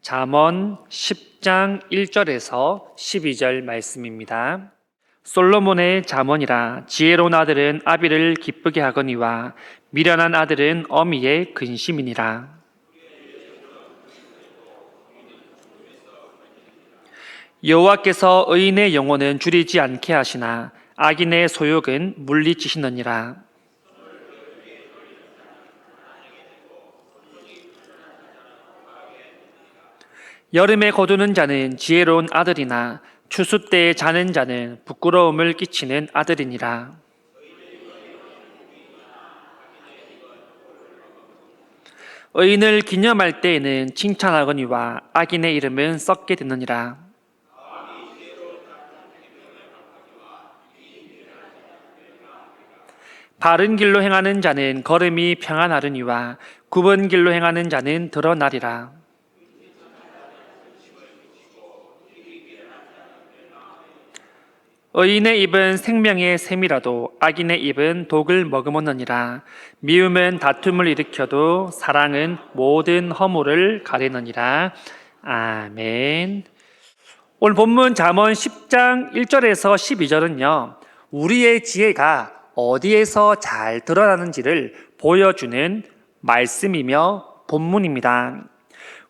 잠언 10장 1절에서 12절 말씀입니다. 솔로몬의 잠언이라. 지혜로운 아들은 아비를 기쁘게 하거니와 미련한 아들은 어미의 근심이니라. 여호와께서 의인의 영혼은 줄이지 않게 하시나 악인의 소욕은 물리치시느니라. 여름에 거두는 자는 지혜로운 아들이나 추수 때에 자는 자는 부끄러움을 끼치는 아들이니라. 의인을 기념할 때에는 칭찬하거니와 악인의 이름은 썩게 되느니라. 바른 길로 행하는 자는 걸음이 평안하려니와 굽은 길로 행하는 자는 드러나리라. 의인의 입은 생명의 샘이라도 악인의 입은 독을 머금었느니라. 미움은 다툼을 일으켜도 사랑은 모든 허물을 가리느니라. 아멘. 오늘 본문 잠언 10장 1절에서 12절은요, 우리의 지혜가 어디에서 잘 드러나는지를 보여주는 말씀이며 본문입니다.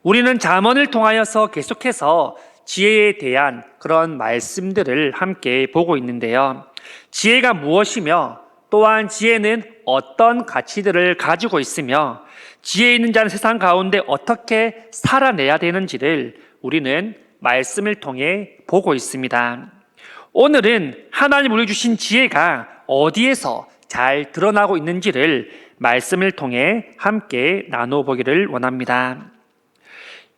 우리는 잠언을 통하여서 계속해서 지혜에 대한 그런 말씀들을 함께 보고 있는데요. 지혜가 무엇이며 또한 지혜는 어떤 가치들을 가지고 있으며 지혜 있는 자는 세상 가운데 어떻게 살아내야 되는지를 우리는 말씀을 통해 보고 있습니다. 오늘은 하나님 우리 주신 지혜가 어디에서 잘 드러나고 있는지를 말씀을 통해 함께 나눠보기를 원합니다.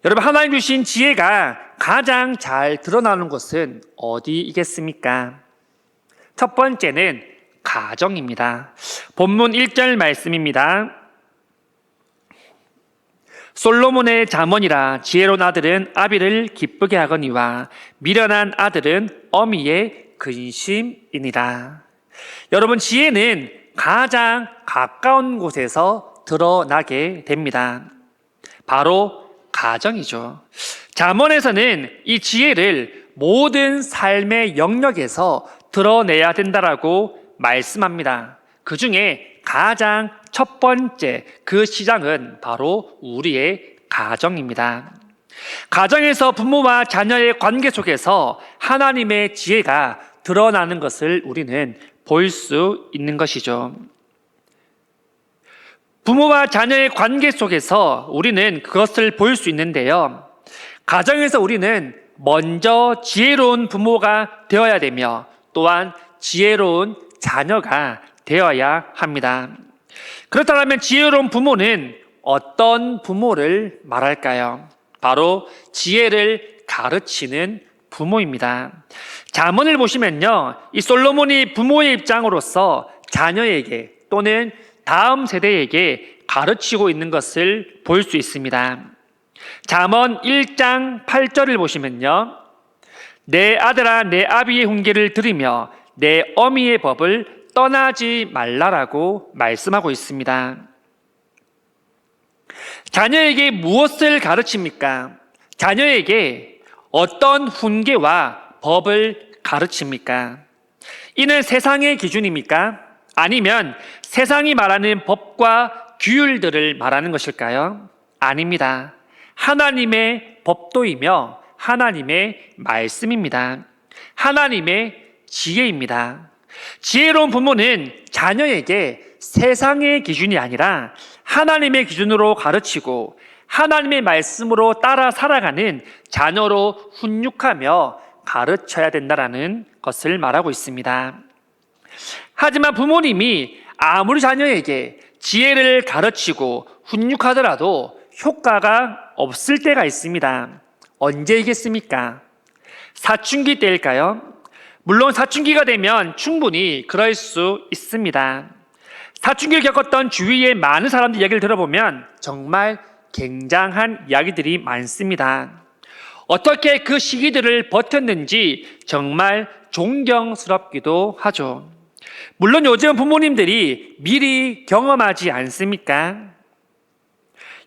여러분, 하나님 주신 지혜가 가장 잘 드러나는 곳은 어디이겠습니까? 첫 번째는 가정입니다. 본문 1절 말씀입니다. 솔로몬의 잠언이라. 지혜로운 아들은 아비를 기쁘게 하거니와 미련한 아들은 어미의 근심이니라. 여러분, 지혜는 가장 가까운 곳에서 드러나게 됩니다. 바로 가정이죠. 잠언에서는 이 지혜를 모든 삶의 영역에서 드러내야 된다라고 말씀합니다. 그 중에 가장 첫 번째 그 시장은 바로 우리의 가정입니다. 가정에서 부모와 자녀의 관계 속에서 하나님의 지혜가 드러나는 것을 우리는 볼 수 있는 것이죠. 부모와 자녀의 관계 속에서 우리는 그것을 볼 수 있는데요. 가정에서 우리는 먼저 지혜로운 부모가 되어야 되며 또한 지혜로운 자녀가 되어야 합니다. 그렇다면 지혜로운 부모는 어떤 부모를 말할까요? 바로 지혜를 가르치는 부모입니다. 잠언을 보시면요, 이 솔로몬이 부모의 입장으로서 자녀에게 또는 다음 세대에게 가르치고 있는 것을 볼 수 있습니다. 잠언 1장 8절을 보시면요, 내 아들아 내 아비의 훈계를 들으며 내 어미의 법을 떠나지 말라라고 말씀하고 있습니다. 자녀에게 무엇을 가르칩니까? 자녀에게 어떤 훈계와 법을 가르칩니까? 이는 세상의 기준입니까? 아니면 세상이 말하는 법과 규율들을 말하는 것일까요? 아닙니다. 하나님의 법도이며 하나님의 말씀입니다. 하나님의 지혜입니다. 지혜로운 부모는 자녀에게 세상의 기준이 아니라 하나님의 기준으로 가르치고 하나님의 말씀으로 따라 살아가는 자녀로 훈육하며 가르쳐야 된다는 것을 말하고 있습니다. 하지만 부모님이 아무리 자녀에게 지혜를 가르치고 훈육하더라도 효과가 없을 때가 있습니다. 언제이겠습니까? 사춘기 때일까요? 물론 사춘기가 되면 충분히 그럴 수 있습니다. 사춘기를 겪었던 주위의 많은 사람들 이야기를 들어보면 정말 굉장한 이야기들이 많습니다. 어떻게 그 시기들을 버텼는지 정말 존경스럽기도 하죠. 물론 요즘 부모님들이 미리 경험하지 않습니까?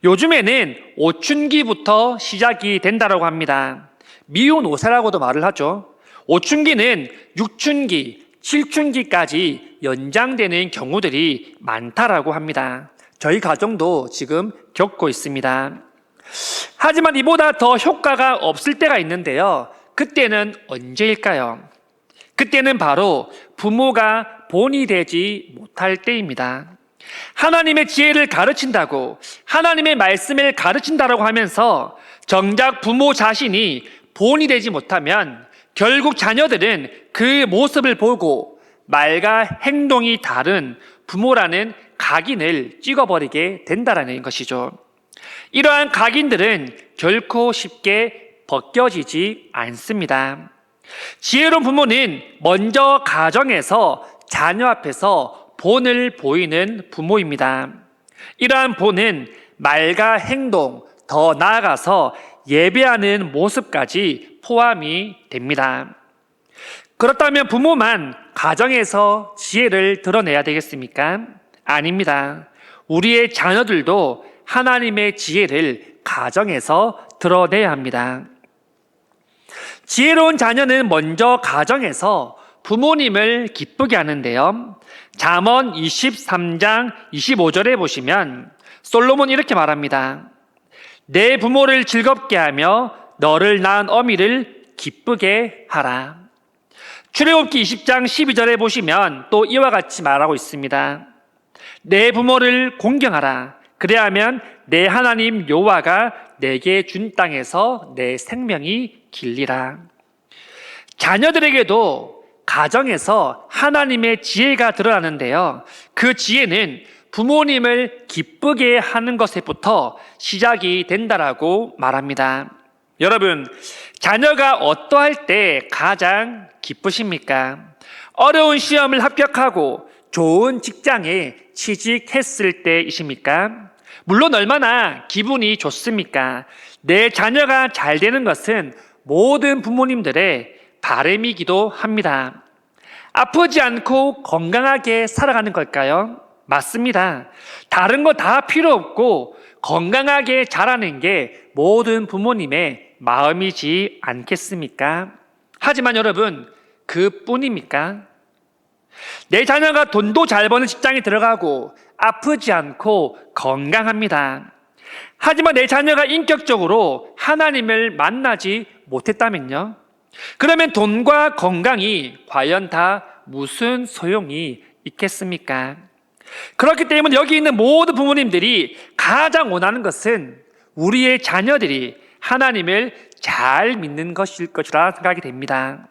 요즘에는 오춘기부터 시작이 된다고 합니다. 미운 오세라고도 말을 하죠. 오춘기는 6춘기, 7춘기까지 연장되는 경우들이 많다라고 합니다. 저희 가정도 지금 겪고 있습니다. 하지만 이보다 더 효과가 없을 때가 있는데요. 그때는 언제일까요? 그때는 바로 부모가 본이 되지 못할 때입니다. 하나님의 지혜를 가르친다고, 하나님의 말씀을 가르친다고 하면서 정작 부모 자신이 본이 되지 못하면 결국 자녀들은 그 모습을 보고 말과 행동이 다른 부모라는 각인을 찍어버리게 된다는 것이죠. 이러한 각인들은 결코 쉽게 벗겨지지 않습니다. 지혜로운 부모는 먼저 가정에서 자녀 앞에서 본을 보이는 부모입니다. 이러한 본은 말과 행동, 더 나아가서 예배하는 모습까지 포함이 됩니다. 그렇다면 부모만 가정에서 지혜를 드러내야 되겠습니까? 아닙니다. 우리의 자녀들도 하나님의 지혜를 가정에서 드러내야 합니다. 지혜로운 자녀는 먼저 가정에서 부모님을 기쁘게 하는데요. 잠언 23장 25절에 보시면 솔로몬이 이렇게 말합니다. 내 부모를 즐겁게 하며 너를 낳은 어미를 기쁘게 하라. 출애굽기 20장 12절에 보시면 또 이와 같이 말하고 있습니다. 내 부모를 공경하라. 그래야면 내 하나님 여호와가 내게 준 땅에서 내 생명이 길리라. 자녀들에게도 가정에서 하나님의 지혜가 드러나는데요. 그 지혜는 부모님을 기쁘게 하는 것에부터 시작이 된다라고 말합니다. 여러분, 자녀가 어떠할 때 가장 기쁘십니까? 어려운 시험을 합격하고 좋은 직장에 취직했을 때이십니까? 물론 얼마나 기분이 좋습니까? 내 자녀가 잘 되는 것은 모든 부모님들의 바람이기도 합니다. 아프지 않고 건강하게 살아가는 걸까요? 맞습니다. 다른 거 다 필요 없고 건강하게 자라는 게 모든 부모님의 마음이지 않겠습니까? 하지만 여러분, 그뿐입니까? 내 자녀가 돈도 잘 버는 직장에 들어가고 아프지 않고 건강합니다. 하지만 내 자녀가 인격적으로 하나님을 만나지 못했다면요? 그러면 돈과 건강이 과연 다 무슨 소용이 있겠습니까? 그렇기 때문에 여기 있는 모든 부모님들이 가장 원하는 것은 우리의 자녀들이 하나님을 잘 믿는 것일 것이라 생각이 됩니다.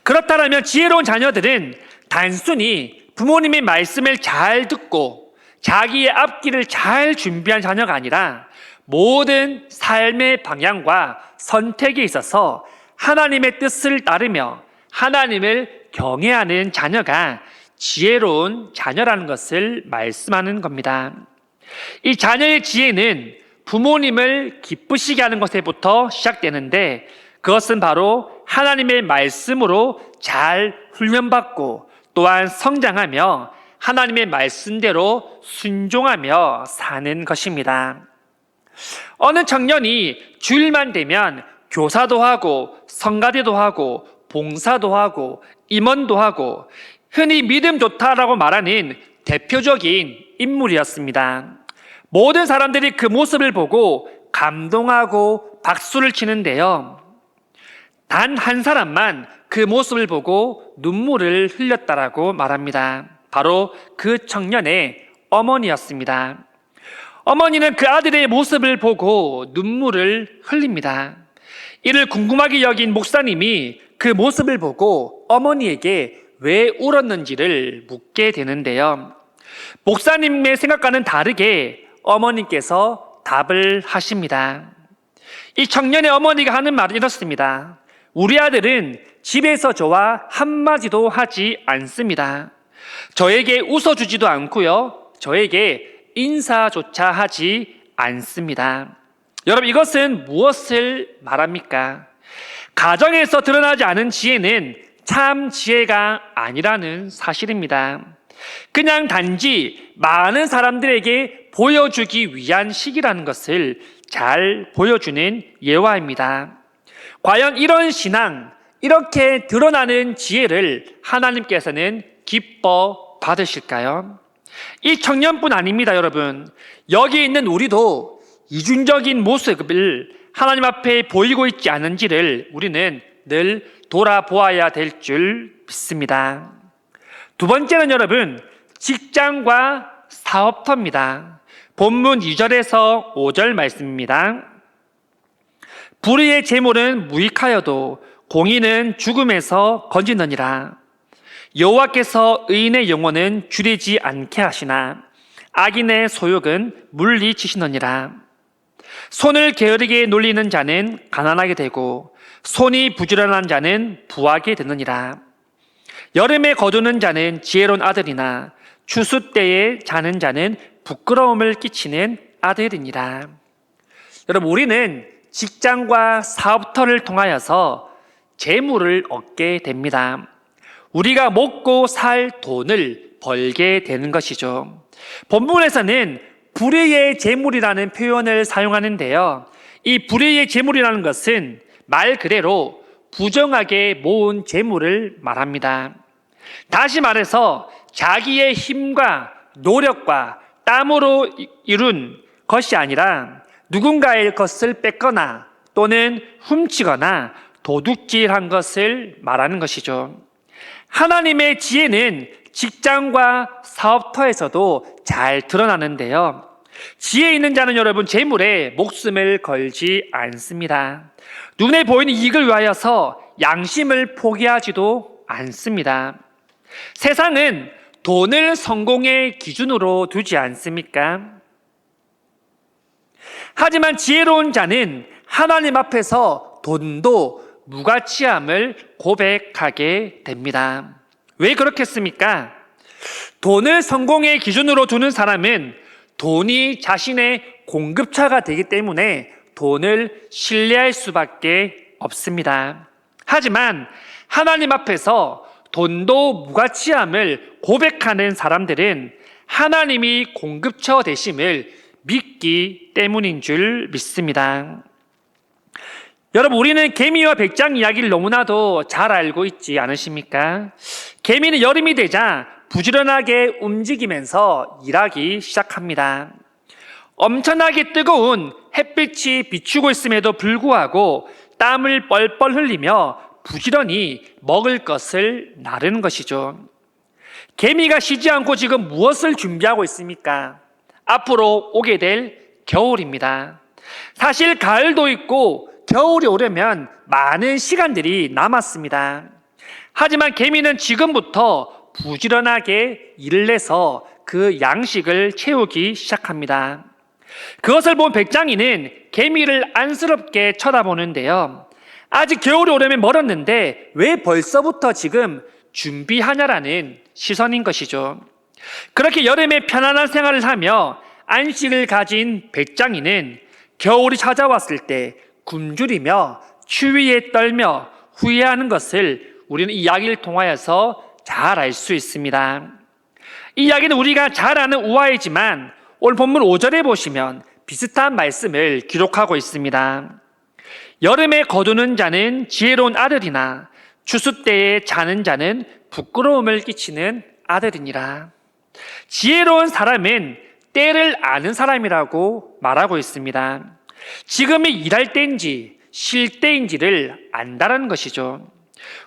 그렇다면 지혜로운 자녀들은 단순히 부모님의 말씀을 잘 듣고 자기의 앞길을 잘 준비한 자녀가 아니라 모든 삶의 방향과 선택에 있어서 하나님의 뜻을 따르며 하나님을 경외하는 자녀가 지혜로운 자녀라는 것을 말씀하는 겁니다. 이 자녀의 지혜는 부모님을 기쁘시게 하는 것에부터 시작되는데 그것은 바로 하나님의 말씀으로 잘 훈련받고 또한 성장하며 하나님의 말씀대로 순종하며 사는 것입니다. 어느 청년이 주일만 되면 교사도 하고 성가대도 하고 봉사도 하고 임원도 하고 흔히 믿음 좋다라고 말하는 대표적인 인물이었습니다. 모든 사람들이 그 모습을 보고 감동하고 박수를 치는데요. 단 한 사람만 그 모습을 보고 눈물을 흘렸다라고 말합니다. 바로 그 청년의 어머니였습니다. 어머니는 그 아들의 모습을 보고 눈물을 흘립니다. 이를 궁금하게 여긴 목사님이 그 모습을 보고 어머니에게 왜 울었는지를 묻게 되는데요. 목사님의 생각과는 다르게 어머니께서 답을 하십니다. 이 청년의 어머니가 하는 말은 이렇습니다. 우리 아들은 집에서 저와 한마디도 하지 않습니다. 저에게 웃어주지도 않고요. 저에게 인사조차 하지 않습니다. 여러분, 이것은 무엇을 말합니까? 가정에서 드러나지 않은 지혜는 참 지혜가 아니라는 사실입니다. 그냥 단지 많은 사람들에게 보여주기 위한 시기라는 것을 잘 보여주는 예화입니다. 과연 이런 신앙, 이렇게 드러나는 지혜를 하나님께서는 기뻐 받으실까요? 이 청년뿐 아닙니다, 여러분. 여기 있는 우리도 이중적인 모습을 하나님 앞에 보이고 있지 않은지를 우리는 늘 돌아보아야 될 줄 믿습니다. 두 번째는 여러분, 직장과 사업터입니다. 본문 2절에서 5절 말씀입니다. 불의의 재물은 무익하여도 공의는 죽음에서 건지느니라. 여호와께서 의인의 영혼은 줄이지 않게 하시나 악인의 소욕은 물리치시느니라. 손을 게으르게 놀리는 자는 가난하게 되고 손이 부지런한 자는 부하게 되느니라. 여름에 거두는 자는 지혜로운 아들이나 추수 때에 자는 자는 부끄러움을 끼치는 아들이니라. 여러분, 우리는 직장과 사업터를 통하여서 재물을 얻게 됩니다. 우리가 먹고 살 돈을 벌게 되는 것이죠. 본문에서는 불의의 재물이라는 표현을 사용하는데요. 이 불의의 재물이라는 것은 말 그대로 부정하게 모은 재물을 말합니다. 다시 말해서 자기의 힘과 노력과 땀으로 이룬 것이 아니라 누군가의 것을 뺏거나 또는 훔치거나 도둑질한 것을 말하는 것이죠. 하나님의 지혜는 직장과 사업터에서도 잘 드러나는데요. 지혜 있는 자는 여러분 재물에 목숨을 걸지 않습니다. 눈에 보이는 이익을 위하여서 양심을 포기하지도 않습니다. 세상은 돈을 성공의 기준으로 두지 않습니까? 하지만 지혜로운 자는 하나님 앞에서 돈도 무가치함을 고백하게 됩니다. 왜 그렇겠습니까? 돈을 성공의 기준으로 두는 사람은 돈이 자신의 공급처가 되기 때문에 돈을 신뢰할 수밖에 없습니다. 하지만 하나님 앞에서 돈도 무가치함을 고백하는 사람들은 하나님이 공급처 되심을 믿기 때문인 줄 믿습니다. 여러분, 우리는 개미와 백장 이야기를 너무나도 잘 알고 있지 않으십니까? 개미는 여름이 되자 부지런하게 움직이면서 일하기 시작합니다. 엄청나게 뜨거운 햇빛이 비추고 있음에도 불구하고 땀을 뻘뻘 흘리며 부지런히 먹을 것을 나르는 것이죠. 개미가 쉬지 않고 지금 무엇을 준비하고 있습니까? 앞으로 오게 될 겨울입니다. 사실 가을도 있고 겨울이 오려면 많은 시간들이 남았습니다. 하지만 개미는 지금부터 부지런하게 일을 해서 그 양식을 채우기 시작합니다. 그것을 본 백장이는 개미를 안쓰럽게 쳐다보는데요. 아직 겨울이 오려면 멀었는데 왜 벌써부터 지금 준비하냐라는 시선인 것이죠. 그렇게 여름에 편안한 생활을 하며 안식을 가진 백장이는 겨울이 찾아왔을 때 굶주리며 추위에 떨며 후회하는 것을 우리는 이 이야기를 통하여서 잘 알 수 있습니다. 이 이야기는 우리가 잘 아는 우화이지만 오늘 본문 5절에 보시면 비슷한 말씀을 기록하고 있습니다. 여름에 거두는 자는 지혜로운 아들이나 추수 때에 자는 자는 부끄러움을 끼치는 아들이니라. 지혜로운 사람은 때를 아는 사람이라고 말하고 있습니다. 지금이 일할 때인지 쉴 때인지를 안다는 것이죠.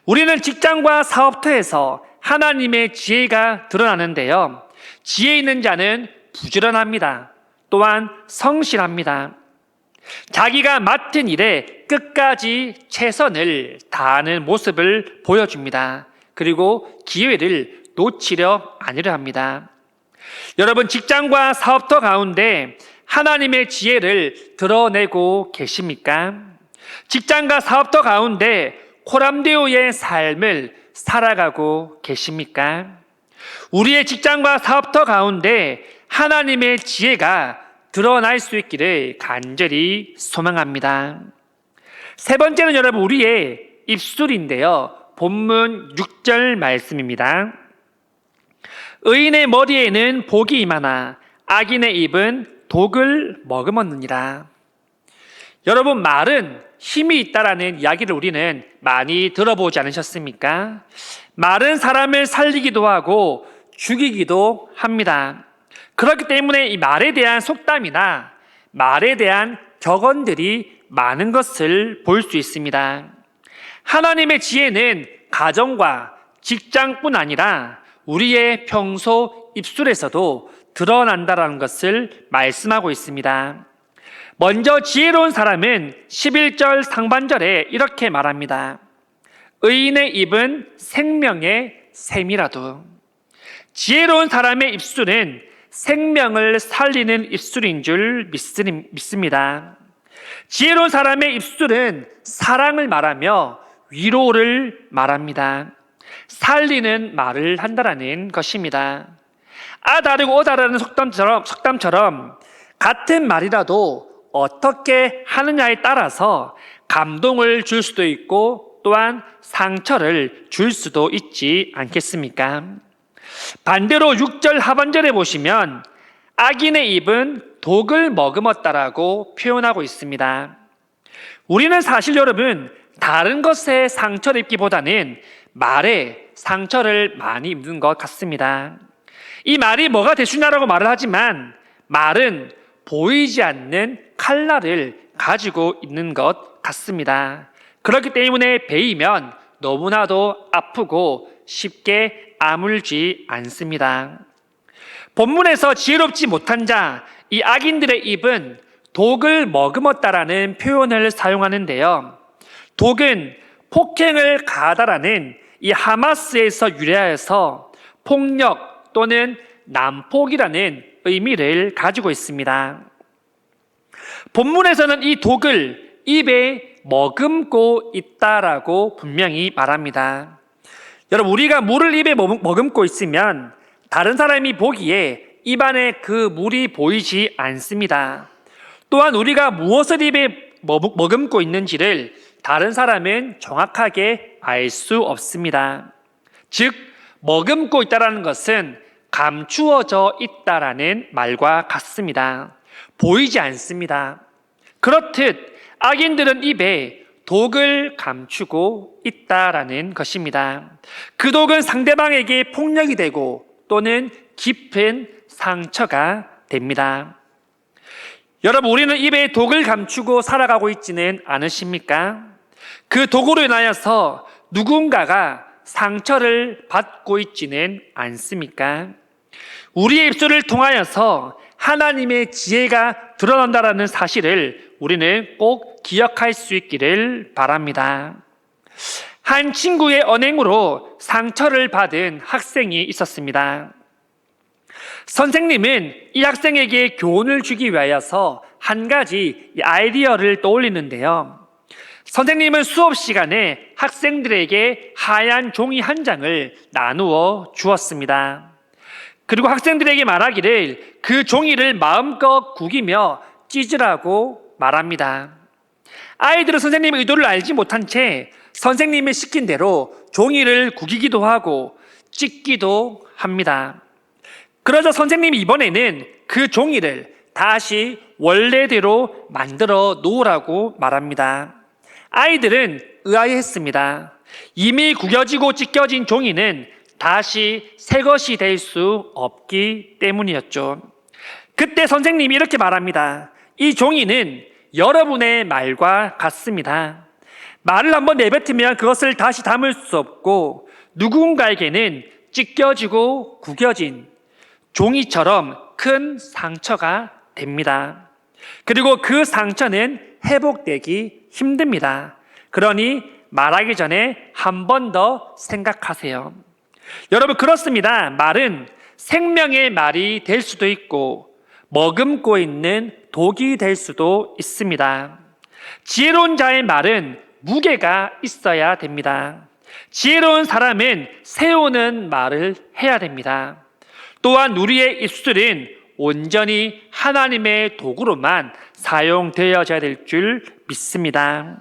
우리는 직장과 사업터에서 하나님의 지혜가 드러나는데요. 지혜 있는 자는 부지런합니다. 또한 성실합니다. 자기가 맡은 일에 끝까지 최선을 다하는 모습을 보여줍니다. 그리고 기회를 놓치려 아니려 합니다. 여러분, 직장과 사업터 가운데 하나님의 지혜를 드러내고 계십니까? 직장과 사업터 가운데 코람데오의 삶을 살아가고 계십니까? 우리의 직장과 사업터 가운데 하나님의 지혜가 드러날 수 있기를 간절히 소망합니다. 세 번째는 여러분, 우리의 입술인데요. 본문 6절 말씀입니다. 의인의 머리에는 복이 임하나 악인의 입은 독을 머금었느니라. 여러분, 말은 힘이 있다라는 이야기를 우리는 많이 들어보지 않으셨습니까? 말은 사람을 살리기도 하고 죽이기도 합니다. 그렇기 때문에 이 말에 대한 속담이나 말에 대한 격언들이 많은 것을 볼 수 있습니다. 하나님의 지혜는 가정과 직장뿐 아니라 우리의 평소 입술에서도 드러난다라는 것을 말씀하고 있습니다. 먼저 지혜로운 사람은 11절 상반절에 이렇게 말합니다. 의인의 입은 생명의 샘이라도. 지혜로운 사람의 입술은 생명을 살리는 입술인 줄 믿습니다. 지혜로운 사람의 입술은 사랑을 말하며 위로를 말합니다. 살리는 말을 한다라는 것입니다. 아 다르고 오 다르는 속담처럼 같은 말이라도 어떻게 하느냐에 따라서 감동을 줄 수도 있고 또한 상처를 줄 수도 있지 않겠습니까? 반대로 6절 하반절에 보시면 악인의 입은 독을 머금었다라고 표현하고 있습니다. 우리는 사실 여러분 다른 것에 상처를 입기보다는 말에 상처를 많이 입는 것 같습니다. 이 말이 뭐가 대수냐라고 말을 하지만 말은 보이지 않는 칼날을 가지고 있는 것 같습니다. 그렇기 때문에 베이면 너무나도 아프고 쉽게 아물지 않습니다. 본문에서 지혜롭지 못한 자, 이 악인들의 입은 독을 머금었다라는 표현을 사용하는데요. 독은 폭행을 가하다라는 이 하마스에서 유래하여서 폭력 또는 난폭이라는 의미를 가지고 있습니다. 본문에서는 이 독을 입에 머금고 있다라고 분명히 말합니다. 여러분, 우리가 물을 입에 머금고 있으면 다른 사람이 보기에 입안에 그 물이 보이지 않습니다. 또한 우리가 무엇을 입에 머금고 있는지를 다른 사람은 정확하게 알 수 없습니다. 즉, 머금고 있다는 것은 감추어져 있다라는 말과 같습니다. 보이지 않습니다. 그렇듯 악인들은 입에 독을 감추고 있다라는 것입니다. 그 독은 상대방에게 폭력이 되고 또는 깊은 상처가 됩니다. 여러분, 우리는 입에 독을 감추고 살아가고 있지는 않으십니까? 그 독으로 인하여서 누군가가 상처를 받고 있지는 않습니까? 우리의 입술을 통하여서 하나님의 지혜가 드러난다라는 사실을 우리는 꼭 기억할 수 있기를 바랍니다. 한 친구의 언행으로 상처를 받은 학생이 있었습니다. 선생님은 이 학생에게 교훈을 주기 위하여서 한 가지 아이디어를 떠올리는데요. 선생님은 수업 시간에 학생들에게 하얀 종이 한 장을 나누어 주었습니다. 그리고 학생들에게 말하기를 그 종이를 마음껏 구기며 찢으라고 말합니다. 아이들은 선생님의 의도를 알지 못한 채 선생님이 시킨 대로 종이를 구기기도 하고 찢기도 합니다. 그러자 선생님이 이번에는 그 종이를 다시 원래대로 만들어 놓으라고 말합니다. 아이들은 의아해했습니다. 이미 구겨지고 찢겨진 종이는 다시 새 것이 될 수 없기 때문이었죠. 그때 선생님이 이렇게 말합니다. 이 종이는 여러분의 말과 같습니다. 말을 한번 내뱉으면 그것을 다시 담을 수 없고 누군가에게는 찢겨지고 구겨진 종이처럼 큰 상처가 됩니다. 그리고 그 상처는 회복되기 힘듭니다. 그러니 말하기 전에 한 번 더 생각하세요. 여러분, 그렇습니다. 말은 생명의 말이 될 수도 있고 머금고 있는 독이 될 수도 있습니다. 지혜로운 자의 말은 무게가 있어야 됩니다. 지혜로운 사람은 세우는 말을 해야 됩니다. 또한 우리의 입술은 온전히 하나님의 도구로만 사용되어져야 될 줄 믿습니다.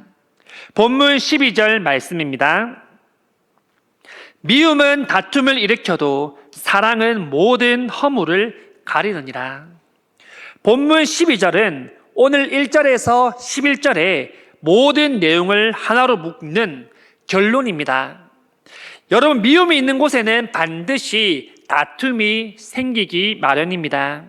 본문 12절 말씀입니다. 미움은 다툼을 일으켜도 사랑은 모든 허물을 가리느니라. 본문 12절은 오늘 1절에서 11절의 모든 내용을 하나로 묶는 결론입니다. 여러분, 미움이 있는 곳에는 반드시 다툼이 생기기 마련입니다.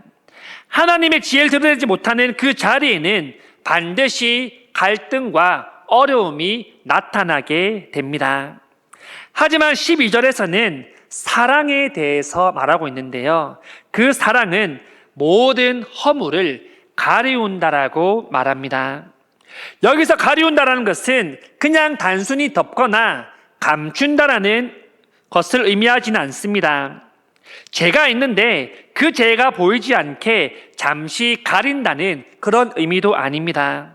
하나님의 지혜를 드러내지 못하는 그 자리에는 반드시 갈등과 어려움이 나타나게 됩니다. 하지만 12절에서는 사랑에 대해서 말하고 있는데요. 그 사랑은 모든 허물을 가리운다라고 말합니다. 여기서 가리운다라는 것은 그냥 단순히 덮거나 감춘다라는 것을 의미하지는 않습니다. 죄가 있는데 그 죄가 보이지 않게 잠시 가린다는 그런 의미도 아닙니다.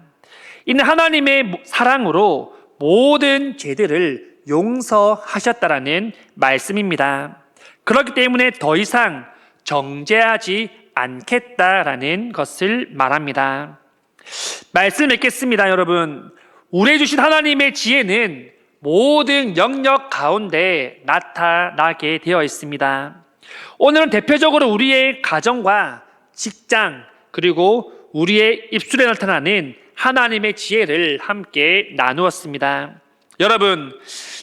이는 하나님의 사랑으로 모든 죄들을 용서하셨다라는 말씀입니다. 그렇기 때문에 더 이상 정죄하지 않겠다라는 것을 말합니다. 말씀 읽겠습니다. 여러분, 우리에게 주신 하나님의 지혜는 모든 영역 가운데 나타나게 되어 있습니다. 오늘은 대표적으로 우리의 가정과 직장, 그리고 우리의 입술에 나타나는 하나님의 지혜를 함께 나누었습니다. 여러분,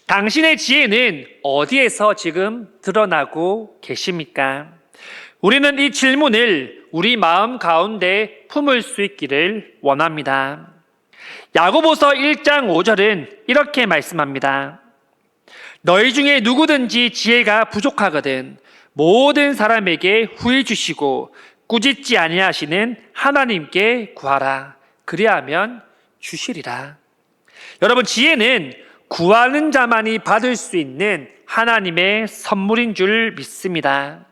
당신의 지혜는 어디에서 지금 드러나고 계십니까? 우리는 이 질문을 우리 마음 가운데 품을 수 있기를 원합니다. 야고보서 1장 5절은 이렇게 말씀합니다. 너희 중에 누구든지 지혜가 부족하거든 모든 사람에게 후히 주시고 꾸짖지 아니하시는 하나님께 구하라. 그리하면 주시리라. 여러분, 지혜는 구하는 자만이 받을 수 있는 하나님의 선물인 줄 믿습니다.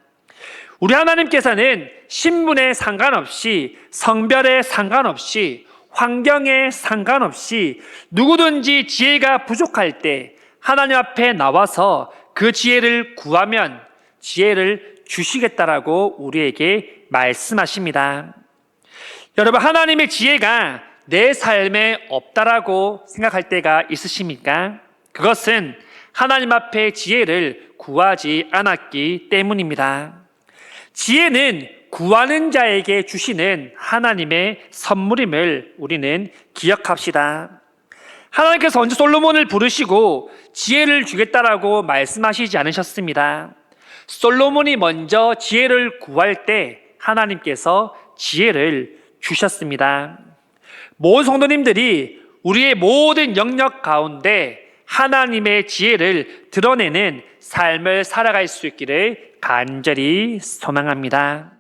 우리 하나님께서는 신분에 상관없이, 성별에 상관없이, 환경에 상관없이 누구든지 지혜가 부족할 때 하나님 앞에 나와서 그 지혜를 구하면 지혜를 주시겠다라고 우리에게 말씀하십니다. 여러분, 하나님의 지혜가 내 삶에 없다라고 생각할 때가 있으십니까? 그것은 하나님 앞에 지혜를 구하지 않았기 때문입니다. 지혜는 구하는 자에게 주시는 하나님의 선물임을 우리는 기억합시다. 하나님께서 언제 솔로몬을 부르시고 지혜를 주겠다라고 말씀하시지 않으셨습니다. 솔로몬이 먼저 지혜를 구할 때 하나님께서 지혜를 주셨습니다. 모든 성도님들이 우리의 모든 영역 가운데 하나님의 지혜를 드러내는 삶을 살아갈 수 있기를 간절히 소망합니다.